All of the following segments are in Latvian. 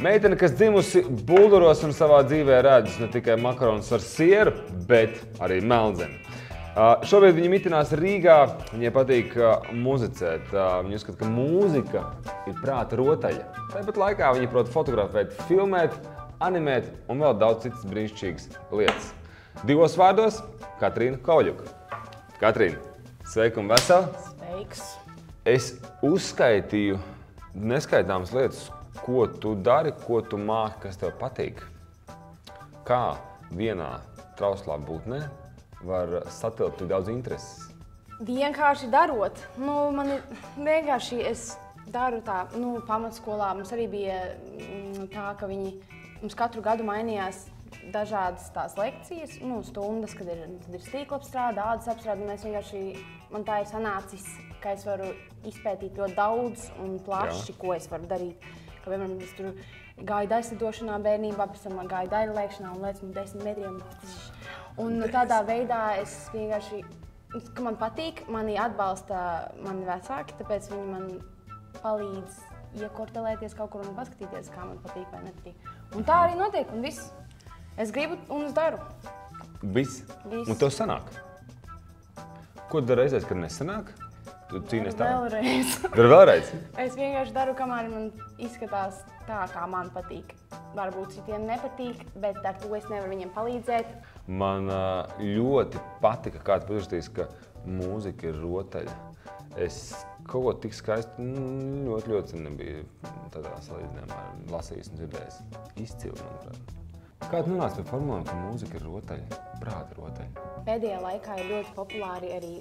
Meitene, kas dzimusi Bulduros un savā dzīvē redz ne tikai makaronus ar sieru, bet arī meldzeni. Šobrīd viņa mitinās Rīgā, viņai patīk muzicēt. Viņa uzskata, ka mūzika ir prāta rotaļa. Tāpat laikā viņa prot fotografēt, filmēt, animēt un vēl daudz citas brīnišķīgas lietas. Divos vārdos – Katrīna Kauļuka. Katrīna, sveika un vesela! Sveiks! Es uzskaitīju neskaitāmas lietas, ko tu dari, ko tu māki, kas tev patīk. Kā vienā trauslā būtnē var satilpt tik daudz intereses? Vienkārši darot. Man ir vienkārši, es daru tā, pamatskolā mums arī bija tā, ka mums katru gadu mainījās dažādas tās lekcijas, stundas, kad ir stīklapstrāde, ādas apstrāde, un mēs vienkārši, man tā ir sanācis, ka es varu izpētīt ļoti daudz un plaši, ko es varu darīt. Ka, piemēram, es tur gāju daļslidošanā bērnībā, pēc tam gāju daļlēkšanā un lēcu 10 metriem. Un tādā veidā es vienkārši, ka man patīk, mani atbalsta mani vecāki, tāpēc viņi man palīdz iekortelēties kaut kur un paskatīties, kā man patīk vai nepatīk. Un tā arī notiek, un viss. Es gribu un es daru. Viss? Un tev sanāk? Ko tu dari reizēs, kad nesanāk? Tu cīnies tā? Vēlreiz. Dari vēlreiz? Es vienkārši daru, kamēr man izskatās tā, kā man patīk. Varbūt citiem nepatīk, bet ar to es nevaru viņiem palīdzēt. Man ļoti patika, kā tu pazīstīs, ka mūzika ir rotaļa. Es kaut ko tik skaisti ļoti nebiju tādā salīdzinājumā lasījis un dzirdējis. Izcili, manuprāt. Kā tu nonāci pie formulām, ka mūzika ir rotaļa, prāta rotaļa? Pēdējā laikā ir ļoti populāri arī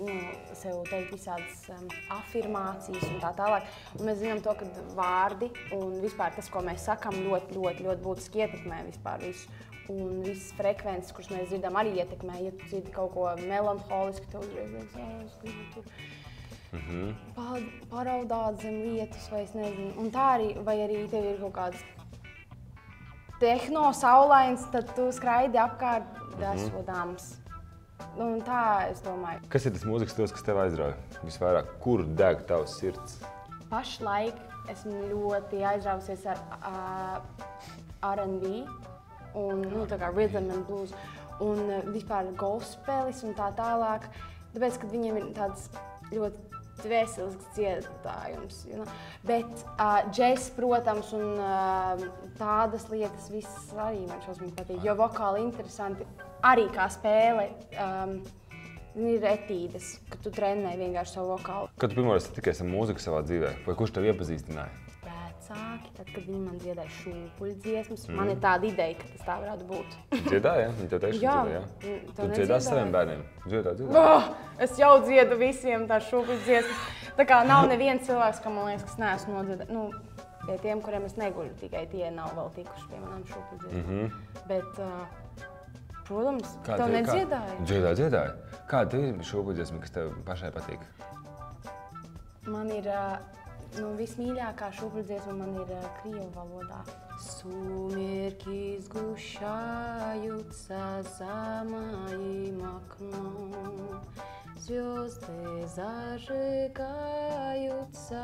sev teikt visādas afirmācijas un tā tālāk. Un mēs zinām to, ka vārdi un vispār tas, ko mēs sakam, ļoti būtiski ietekmē vispār visu. Un visas frekvences, kuras mēs dzirdam, arī ietekmē. Ja tu dzirdi kaut ko melanholisku, tev uzreiz liekas, es gribu tur paraudāt zem lietus vai es nezinu. Un tā arī, vai arī tev ir kaut kāds tehno saulains, tad tu skraidi apkārt desodāms. Un tā, es domāju. Kas ir tas mūzikas stils, kas tev aizrauja visvairāk? Kur deg tavs sirds? Pašlaik esmu ļoti aizrausies ar R&B un tā kā rhythm and blues un vispār gospelis un tā tālāk. Tāpēc, kad viņiem ir tāds ļoti dvēselisks dziedājums. Bet džess, protams, un tādas lietas visas arī man šausmīgi patīk, jo vokāli interesanti arī kā spēle ir etīdes, kad tu trenē vienkārši savu vokālu. Kad tu pirmoreiz tikies ar mūziku savā dzīvē, vai kurš tev iepazīstināja? Vecāki, tad, kad viņi man dziedāja šūpuļu dziesmas, man ir tāda ideja, ka tas tā varētu būt. Dziedāja, ja? Viņi tev teiks, ka dziedāja, ja? Tu dziedās saviem bērniem? Dziedāja. Es jau dziedu visiem tās šūpuļu dziesmas. Tā kā nav neviens cilvēks, kam man liekas, kas neesmu nodziedāju. Pie tiem, kuriem es neguļu, tikai tie nav vēl tikuši pie manām šūpuļu dziesmām. Bet, protams, tev nedziedāja? Dziedāja. Kāda tev ir šūpuļu dziesma, kas tev pašai patīk? Man ir vismīļākā šūpuļu dziesma man ir krievu valodā. Сумерки сгущаются за моим окном, звезды зажигаются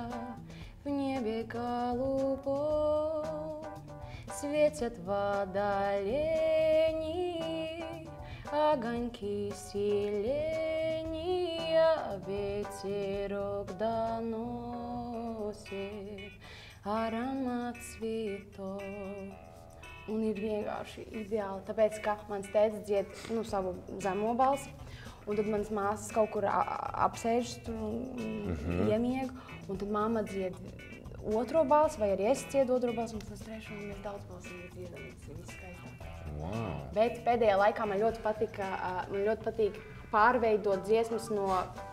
в небе голубом, светят водолени, огоньки силения, ветерок доносит aromat цветов. Un ir vienkārši ideāli, tāpēc, ka mans tētis dzied savu zemo balsi, un tad manas māsas kaut kur apsēžas tur un iemieg, un tad mamma dzied otro balsi, vai arī es dziedu otro balsi, un tas trešo, un mēs daudz balsīgi dziedam, tas ir viss skaistāk. Wow. Bet pēdējā laikā man ļoti patīk pārveidot dziesmas no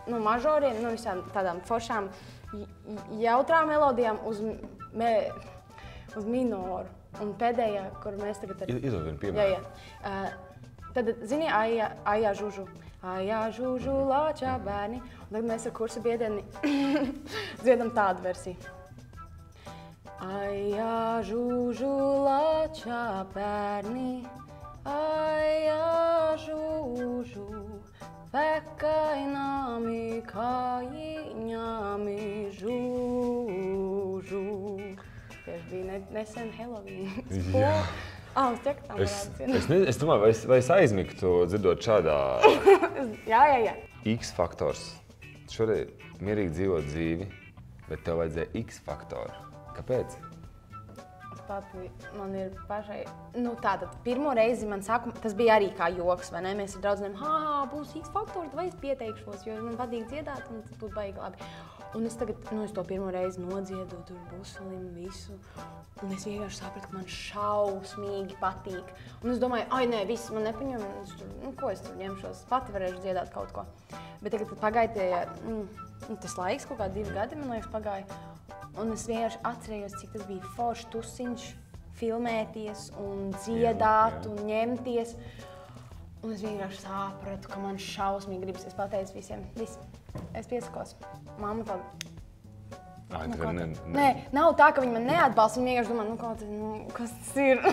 mažoriem, no visām tādām foršām, jautrām melodijām uz minoru. Un pēdējā, kur mēs tagad arī... Iedod vienu piemēru. Jā. Tad, zini, Aijā žužu. Aijā žužu lāčā bērni. Un tagad mēs ar kursa biedreni dziedam tādu versiju. Aijā žužu lāčā bērni. Aijā žužu. Pekainami kājiņami žužu. Tieši bija nesen Halloween. Jā. Uz ķekatām Es domāju, vai es aizmigtu dzirdot šādā Jā. X faktors. Šodien mierīgi dzīvot dzīvi, bet tev vajadzēja X faktoru. Kāpēc? Man ir pašai, tātad pirmo reizi man sākumā, tas bija arī kā joks, vai ne? Mēs ar draudzenēm, būs X faktors, vai es pieteikšos, jo man patīk dziedāt, un tas būtu baigi labi. Un es tagad, es to pirmo reizi nodziedu, tur buselim visu, un es vienkārši sapratu, ka man šausmīgi patīk. Un es domāju, nē, viss man nepaņem, ko es tur ņemšos, pati varēšu dziedāt kaut ko. Bet tagad pagāja tas laiks, kaut kā 2 gadi, man liekas, pagāja. Un es vienkārši atcerējos, cik tas bija forši tusiņš, filmēties un dziedāt un ņemties. Un es vienkārši sapratu, ka man šausmīgi gribas. Es pateicu visiem, es piesakos. Mamma tāda. Nē, nav tā, ka viņi man neatbalsta. Viņi vienkārši domā, kas tas ir?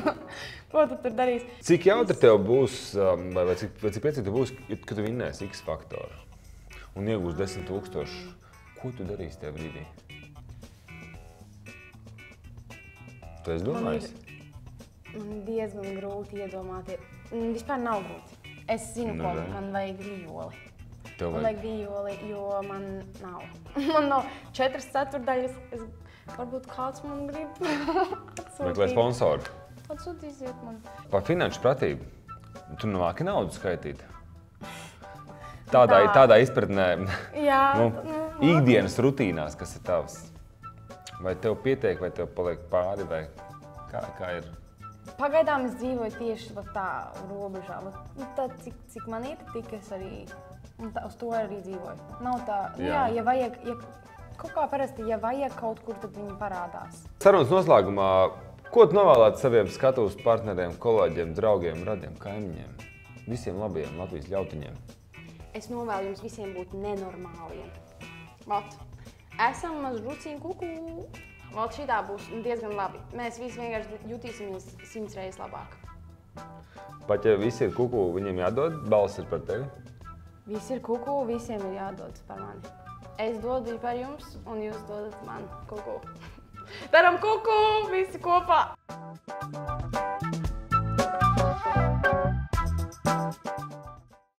Ko tu tur darīsi? Cik jautri tev būs, vai cik priecīgi tev būs, kad tu vinnēsi X faktoru un iegūsi 10 000? Ko tu darīsi tajā brīdī? Tu esi domājis? Man diezgan grūti iedomāties. Vispār nav grūti. Es zinu, ko man vajag vijoli. Man vajag vijoli, jo man nav. Man nav 4/4. Varbūt kāds man grib atsūtīt. Meklē sponsoru. Atsūtīsiet man. Par finanšu pratību. Tu nāki naudu skaitīt. Tādā izpratnē, ikdienas rutīnās, kas ir tavs. Vai tev pietiek, vai tev paliek pāri, vai kā ir? Pagaidām es dzīvoju tieši tā robežā. Cik man ir, tik es arī uz to arī dzīvoju. Nav tā, ja vajag, kaut kā parasti, ja vajag kaut kur, tad viņi parādās. Sarunas noslēgumā, ko tu novēlētu saviem skatuves partneriem, kolēģiem, draugiem, radiem, kaimiņiem, visiem labajiem Latvijas ļautiņiem? Es novēlu jums visiem būt nenormāliem. Esam maz ruciņu kuku. Šitā būs diezgan labi. Mēs visi vienkārši jutīsimies 100 reizes labāk. Pat ja visi ir kuku, viņiem jādod balss ir par tevi? Visi ir kuku, visiem ir jādod par mani. Es dodu par jums, un jūs dodat man kuku. Daram kuku visi kopā!